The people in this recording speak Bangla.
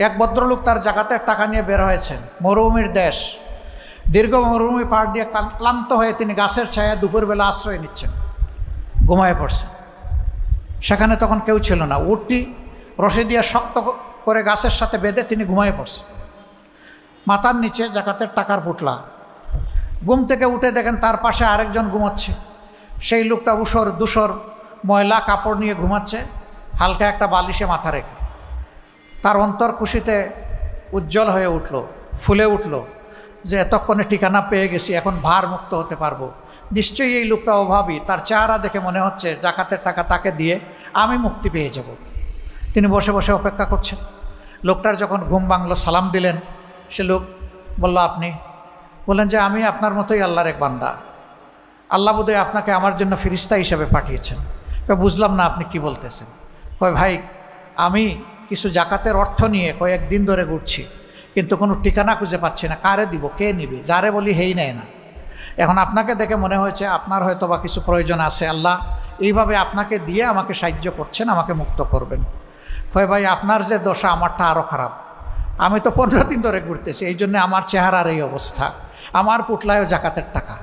এক ভদ্রলোক তার জাকাতের টাকা নিয়ে বের হয়েছেন, মরুভূমির দেশ, দীর্ঘ মরুভূমি পাড় দিয়ে ক্লান্ত হয়ে তিনি গাছের ছায়া দুপুরবেলা আশ্রয় নিচ্ছেন, ঘুমায় পড়ছেন। সেখানে তখন কেউ ছিল না, উটটি রশি দিয়ে শক্ত করে গাছের সাথে বেঁধে তিনি ঘুমায় পড়ছেন। মাথার নিচে জাকাতের টাকার পুটলা। ঘুম থেকে উঠে দেখেন তার পাশে আরেকজন ঘুমাচ্ছে। সেই লোকটা ধূসর ময়লা কাপড় নিয়ে ঘুমাচ্ছে, হালকা একটা বালিশে মাথা রেখে। তার অন্তর খুশিতে উজ্জ্বল হয়ে উঠল, ফুলে উঠল যে এতক্ষণে ঠিকানা পেয়ে গেছি, এখন ভার মুক্ত হতে পারবো। নিশ্চয়ই এই লোকটা অভাবী, তার চেহারা দেখে মনে হচ্ছে জাকাতের টাকা তাকে দিয়ে আমি মুক্তি পেয়ে যাব। তিনি বসে বসে অপেক্ষা করছেন। লোকটার যখন ঘুম ভাঙল, সালাম দিলেন। সে লোক বলল, আপনি? বললেন যে আমি আপনার মতোই আল্লাহর এক বান্দা। আল্লাহ বোধহয় আপনাকে আমার জন্য ফেরেশতা হিসেবে পাঠিয়েছেন। বুঝলাম না আপনি কি বলতেছেন। কয়, ভাই আমি কিছু জাকাতের অর্থ নিয়ে কয়েকদিন ধরে ঘুরছি, কিন্তু কোনো ঠিকানা খুঁজে পাচ্ছি না, কারে দিব, কে নিবে, যারে বলি হেই নেয় না। এখন আপনাকে দেখে মনে হয়েছে আপনার হয়তো বা কিছু প্রয়োজন আছে, আল্লাহ এইভাবে আপনাকে দিয়ে আমাকে সাহায্য করছেন, আমাকে মুক্ত করবেন। কয়, ভাই আপনার যে দশা আমারটা আরও খারাপ। আমি তো 15 দিন ধরে ঘুরতেছি, এই জন্য আমার চেহারার এই অবস্থা, আমার পুটলায়ও জাকাতের টাকা।